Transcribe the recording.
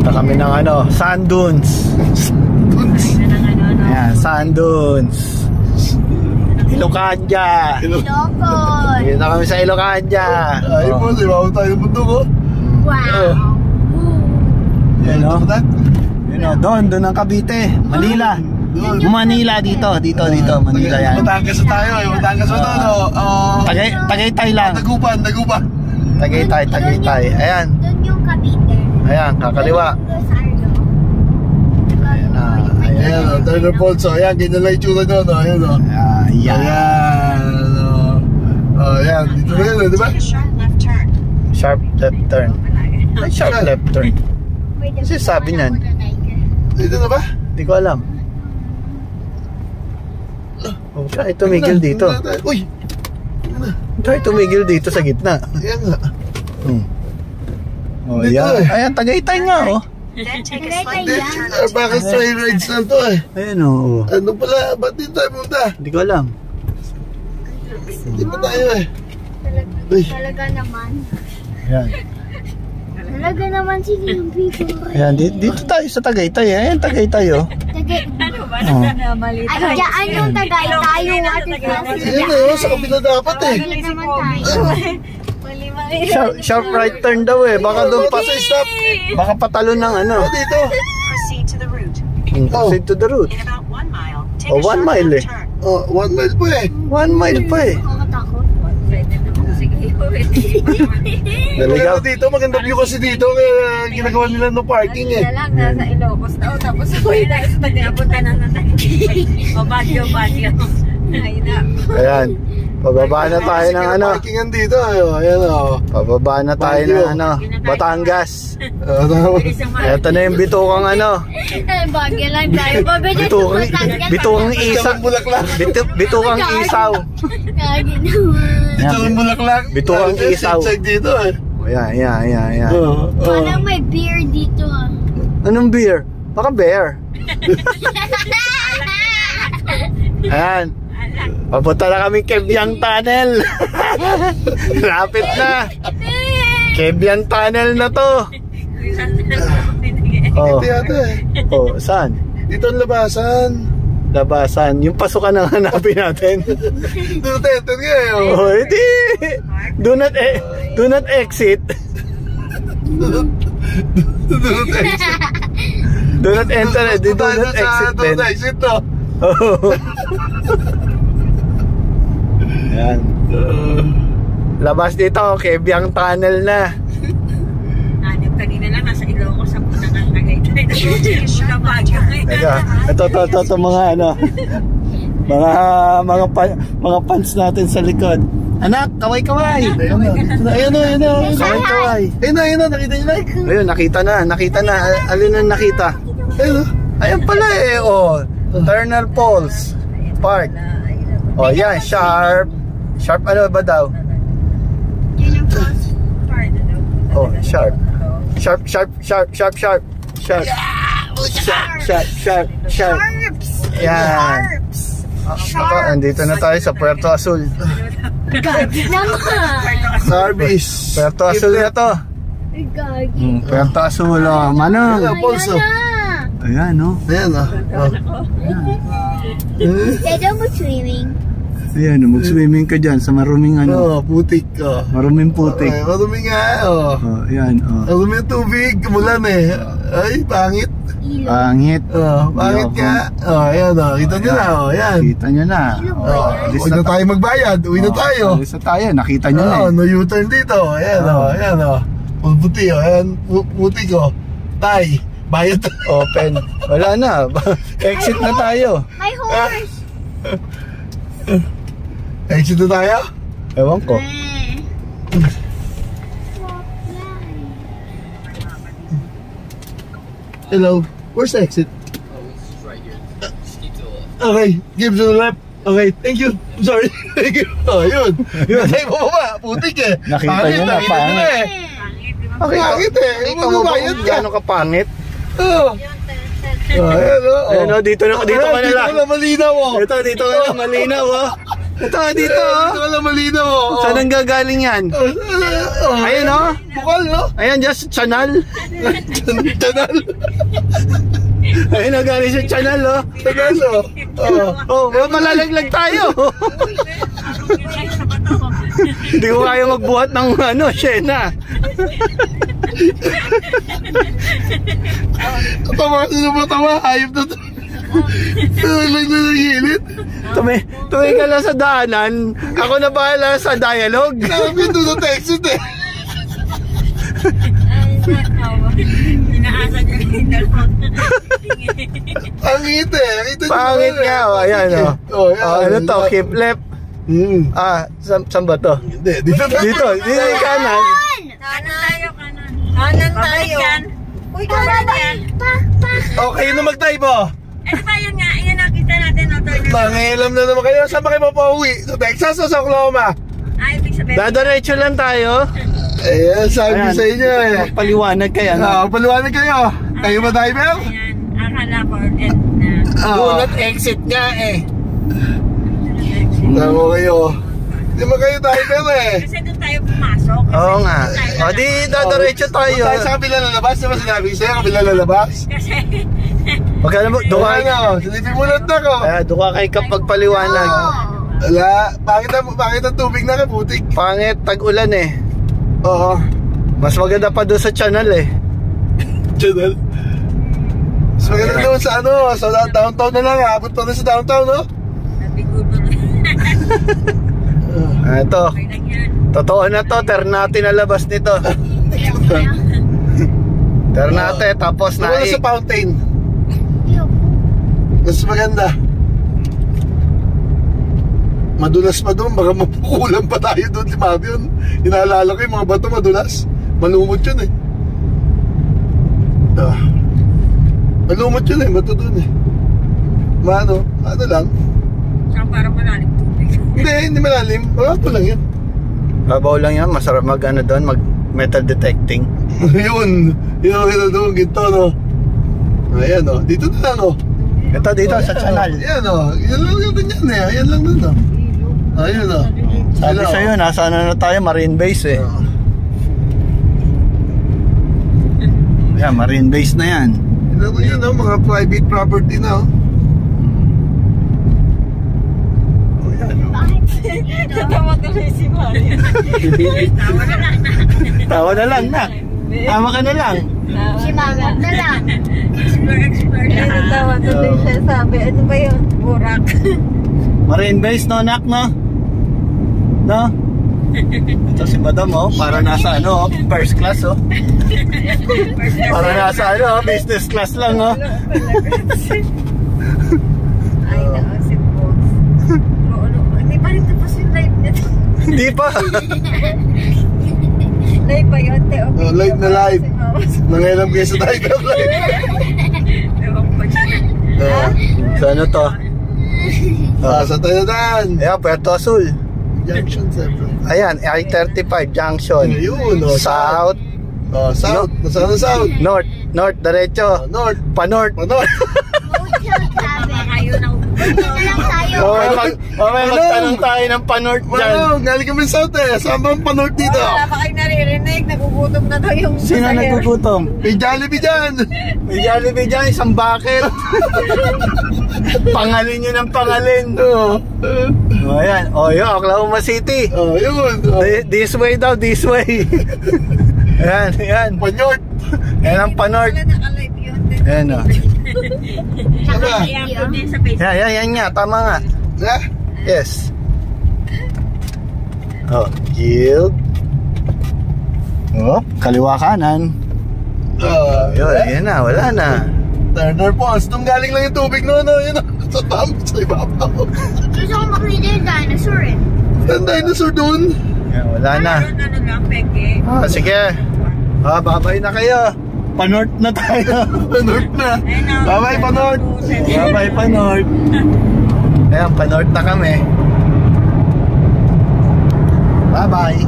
Punta kami ng ano, sand dunes. Ayan, sand dunes. Ilocania. Ilocos. Dito kami sa Ilocania. Ay po, si Mao tayo ng bundok, oh. Wow. Yan o. Doon ang Cavite. Manila. Manila dito, Manila yan. Batangas na tayo, Batangas na tayo. Tagaytay lang. Dagupan. Tagaytay. Ayan. Doon yung Cavite. Ayan, kakaliwa. Ayan, Turner Falls, ayan, ganyan lang yung tsura nyo, no? Ayan, no? Ayan. Ayan, dito na yun, di ba? Sharp left turn. Ay, sharp left turn. Kasi sabi niyan. Dito na ba? Hindi ko alam. Oh, try tumigil dito. Uy! Try tumigil dito sa gitna. Ayan nga. Oh, ayan. Ayan, Tagaytay nga, oh. Bakit trail rides lang to, eh? Ayan, oh. Ano pala? Ba't dito tayo punta? Hindi ko alam. Hindi pa tayo, eh. Talaga naman. Ayan. Talaga naman sila yung people. Ayan, dito tayo sa Tagaytay. Ayan, Tagaytay, oh. Ano ba? Ay, dyan yung Tagaytay. Yung ating klase. Ayan na, oh. Sa kabila dapat, eh. Hindi naman tayo. Sharp right turn daw, eh. Baka doon pa sa stop. Baka patalo ng ano. Dito. Proceed to the route. Proceed to the route. In about 1 mile, take Oh, 1 mile, eh. Oh, 1 mile po, eh. 1 mile pa, eh. Nakakatakot. Naligaw. Dito, maganda view kasi dito. Kaya ginagawa nila no parking, eh. lang, nasa Ilocos daw. Tapos uwi na sa pagkapunta na natin. O, Baguio. Ayan. Pababa na tayo ng ano. Parkingan dito, ayan, oh. Pababa na tayo ng ano. Batangas. Batangas. Ito na yung bitukang ano. Bagay lang tayo. Bitukang isaw. Bitukang isaw. Kagi naman. Dito ang Bulaklak. Bitukang isaw. Dito, eh. Ayan. Parang may beer dito. Anong beer? Baka bear. Ayan. Papunta na kami Kebyang Tunnel. Lapit na. Kebyang Tunnel na to. Oh. Dito yata, eh. Oh, saan? Dito ang labasan. Labasan. Yung pasukan ang hanapin natin. Dito, ito nga, eh. Oh, hindi. Do not exit. Do not enter. Do not exit then. Do not exit, no? Oh. Yan. Labas dito, Kebyang Tunnel na. Kanina lang nasa Ilocos sa punta ng Tagaytay. Teka, ito mga ano. mga fans natin sa likod. Anak, kaway-kaway. Ayun, Kaway-kaway. ayun, nakita nyo na. Ayun, nakita na. Alin ang nakita? Ayun pala, eh. Oh, Turner Falls Park. Oh, yan, sharp ano ba daw? Oh, sharp. Yan. Andito na tayo sa Puerto Azul. Gagi naman. Service. Puerto Azul na to. Gagi. Puerto Azul, oh. Manong. Ayan, oh. Ayan, oh. Pwede mo swimming. Ayan, mag-swimming ka dyan sa maruming ano. Oh, putik, oh. Maruming putik. Ay, marumi nga, oh. Oh, ayan, oh. Marumi ang tubig, mulan, eh. Ay, pangit. Pangit. Oh, pangit nga. Oh, ayan, oh. Kita nyo na, oh. Ayan. Kita nyo na. Oh, huwag na tayo magbayad. Uwi na tayo. Alis na tayo, nakita nyo na, Oh, eh. no U-turn dito. Ayan, oh. Ayan, oh. Puti, oh. Ayan, putik, oh. Tay, bayad. Open. Wala na. Exit na tayo. My horse. Exit na tayo? Ewan ko. Hello. Where's the exit? Okay, give to the left. Okay, thank you. I'm sorry. Thank you. Oh, yun. Yun. Tayo bumaba. Putik, eh. Nakita nyo na, pangit. Eh. Pangit, eh. Nakita mo ba kung gaano ka pangit? Oh. Ayan, oh. Ayan, oh. Dito ka na lang. Dito na malinaw, oh. Dito ka na malinaw, oh. Ito, dito. Dito ka lang malinaw. Saan ang gagaling yan? Ayan, oh. Bukal, no? Ayan, just channel. Channel. Ayun na galing sa channel, oh. Channel, oh. Oh, malalaglag tayo. Hindi ko kaya magbuhat ng Shena. Tawa, sino ba tawa? Hayop na to. Lang na nagilid. Tuwi ka lang sa daanan. Ako na bahala sa dialogue. Sabi doon sa exit eh. Inaasa niya yung dalawang. Pangit eh. Pangit nga, oh. Ayan, oh. Oh, ano to? Keep left. Saan ba to? Hindi, dito. Dito yung kanan. Kanan tayo. Uy, kanan yan. Okay na mag-type oh. Ano ba yun nga? Ayun nakita natin. Mangilam na naman kayo. Saan ba kayo mapauwi? Sa Texas o sa Oklahoma? Ay, ibig sabihin. Dadaretso lang tayo. Ayan, sabi ko sa inyo eh. Paliwanag kaya. Paliwanag kayo. Kayo ba diver? Ayan, akala ko end na. Do not exit nga eh. Tama kayo. Hindi ba kayo diver eh? Kasi doon tayo pumasok. Oo nga. O di dadaretso tayo. Tayo sa kabila lalabas. Diba sinabi ko sa'yo kabila lalabas? Kasi Magkano mo? Doon ka. Ano? Silipin mo lang ako. Doon ka kay kapag paliwanag. Wala. Bakit ang tubig na kaputik? Pangit, tag-ulan eh. Oo. Mas maganda pa doon sa channel eh. Channel. Mas maganda doon sa sa downtown na lang. Abot pa na sa downtown, no? nabigo na. Ito. Okay lang yan. Totoo na to. Ternate na labas nito. Ternate, tapos Wala naik. sa fountain. Mas maganda. Madulas pa doon, baka mapukulan pa tayo doon, limabi yun. Inaalala ko yung mga bato madulas. Malumot yun eh. Malumot yun eh, bato doon eh. Ano lang. Saka parang malalim tubig. Hindi malalim. Bato lang yun. Babaw lang yan. Masarap mag doon, mag metal detecting. Yun doon, ginto no. Ayan o, dito na lang o. Ito dito sa channel. Ayan o, yan lang yun yan eh. Ayan lang doon o. Ayan o. Sabi sa'yo, nasa na tayo, Marine Base eh. Yan, Marine Base na yan. Yan o, mga private property na o. Tatawa tuloy si Mario. Tawa na lang. Tawa na lang, nak. Tama ka na lang. Si Mama na lang. Explore na. Natawa tuloy siya. Sabi, ano ba yun? Burak. Marine Base, no, nak, no? No? Ito si Madam, oh. Para nasa, first class, oh. Para nasa, business class lang, oh. Ay, nako si Box. Hindi pa rin tapos yung live nito. Hindi pa. Live pa yun, Teo. Live na live. Nangilam kayo sa Tiger Live. Ewan ko dyan. So, ano to? Sa Tayudan. Ayan, Puerto Azul. Junction 7. Ayan, I-35 Junction. Ayun, South. South. Nasaan ang South? North, diretso. North. Pa-North. North. Kayo na May magtanong tayo ng pa-North dyan. Galing kami South eh. Saan ba ang pa-North dito? Wala pa kayo naririnig. Nagugutom na daw yung Sino pasahero. nagugutom? May Jollibee dyan. May Jollibee dyan, isang bucket. Pangalin nyo ng pangalin. O yan, yun, Oklahoma City. Yun. This way daw, this way. Ayan. Pa-North. Ayan ang pa-North. Wala naka-live yun. Ayan o. Saka. Kaya po din sa Facebook. Yan nga, tama nga. Ha? Yes. Yield. Kaliwa kanan. Yun na, wala na. Turner Falls. Nung galing lang yung tubig no. Yun sa tama, sa ibabaw. Gusto ko makita yung dinosaur eh. Ang dinosaur dun. Yan, wala na. Ano lang, peke. Sige. Babay na kayo. Pa-North na tayo. Pa-North na. Bye-bye, pa-North. Babay pa-North. Ayan, pa-North na kami. Bye-bye.